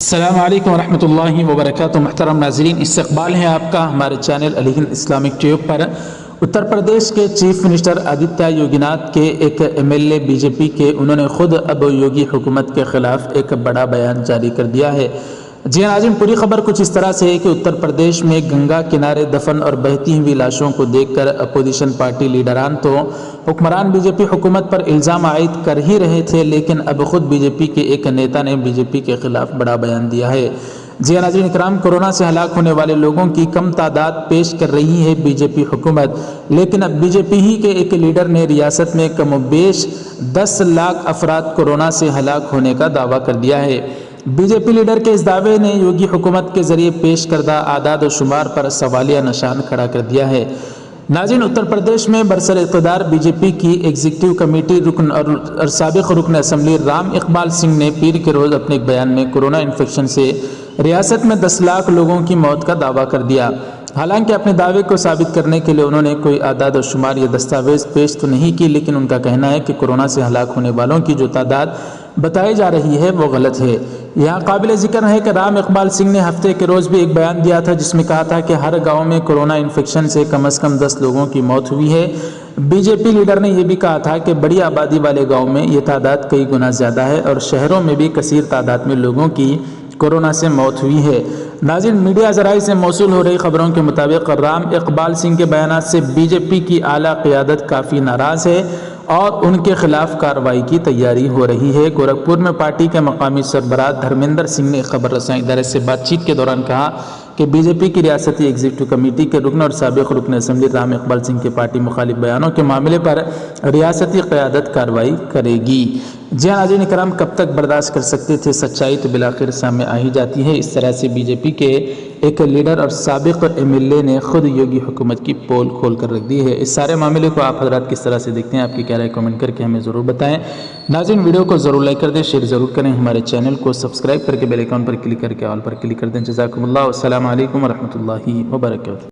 السلام علیکم ورحمۃ اللہ وبرکاتہ۔ محترم ناظرین، استقبال ہے آپ کا ہمارے channel Ali Hind Islamic Tube پر۔ اتر پردیش کے چیف منسٹر آدتیہ یوگی ناتھ کے ایک M L A B J P کے، انہوں نے خود اب یوگی حکومت کے خلاف ایک بڑا بیان جاری کر دیا ہے۔ جی ناظرین، پوری خبر کچھ اس طرح سے ہے کہ اتر پردیش میں گنگا کنارے دفن اور بہتی ہوئی لاشوں کو دیکھ کر اپوزیشن پارٹی لیڈران تو حکمران بی جے پی حکومت پر الزام عائد کر ہی رہے تھے، لیکن اب خود بی جے پی کے ایک نیتا نے بی جے پی کے خلاف بڑا بیان دیا ہے۔ جی ناظرین اکرام، کورونا سے ہلاک ہونے والے لوگوں کی کم تعداد پیش کر رہی ہے بی جے پی حکومت، لیکن اب بی جے پی ہی کے ایک لیڈر نے ریاست میں کم و بیش 10 لاکھ افراد کورونا سے ہلاک ہونے کا دعویٰ کر دیا ہے۔ بی جے پی لیڈر کے اس دعوے نے یوگی حکومت کے ذریعے پیش کردہ اعداد و شمار پر سوالیہ نشان کھڑا کر دیا ہے۔ ناظرین، اتر پردیش میں برسر اقتدار بی جے پی کی ایگزیکٹو کمیٹی رکن اور سابق رکن اسمبلی رام اقبال سنگھ نے پیر کے روز اپنے ایک بیان میں کورونا انفیکشن سے ریاست میں 10 لاکھ لوگوں کی موت کا دعویٰ کر دیا۔ حالانکہ اپنے دعوے کو ثابت کرنے کے لیے انہوں نے کوئی اعداد و شمار یا دستاویز پیش تو نہیں کی، لیکن ان کا کہنا ہے کہ کورونا سے ہلاک ہونے والوں کی جو تعداد بتائی جا رہی ہے وہ غلط ہے۔ یہاں قابل ذکر ہے کہ رام اقبال سنگھ نے ہفتے کے روز بھی ایک بیان دیا تھا، جس میں کہا تھا کہ ہر گاؤں میں کورونا انفیکشن سے کم از کم 10 لوگوں کی موت ہوئی ہے۔ بی جے پی لیڈر نے یہ بھی کہا تھا کہ بڑی آبادی والے گاؤں میں یہ تعداد کئی گنا زیادہ ہے اور شہروں میں بھی کثیر تعداد میں لوگوں کی کورونا سے موت ہوئی ہے۔ ناظرین، میڈیا ذرائع سے موصول ہو رہی خبروں کے مطابق رام اقبال سنگھ کے بیانات سے بی جے پی کی اعلیٰ قیادت کافی ناراض ہے اور ان کے خلاف کارروائی کی تیاری ہو رہی ہے۔ گورکھپور میں پارٹی کے مقامی سربراہ دھرمیندر سنگھ نے خبر رساں ادارے سے بات چیت کے دوران کہا کہ بی جے پی کی ریاستی ایگزیکٹو کمیٹی کے رکن اور سابق رکن اسمبلی رام اقبال سنگھ کے پارٹی مخالف بیانوں کے معاملے پر ریاستی قیادت کارروائی کرے گی۔ جی ناظرین اکرام، کب تک برداشت کر سکتے تھے؟ سچائی تو بالآخر سامنے آ ہی جاتی ہے۔ اس طرح سے بی جے پی کے ایک لیڈر اور سابق ایم ایل اے نے خود یوگی حکومت کی پول کھول کر رکھ دی ہے۔ اس سارے معاملے کو آپ حضرات کس طرح سے دیکھتے ہیں؟ آپ کی کیا رائے کمنٹ کر کے ہمیں ضرور بتائیں۔ ناظرین، ویڈیو کو ضرور لائک کر دیں، شیئر ضرور کریں، ہمارے چینل کو سبسکرائب کر کے بیل آئیکن پر کلک کر کے آل پر کلک کر دیں۔ جزاکم اللہ، السلام علیکم ورحمۃ اللہ وبرکاتہ۔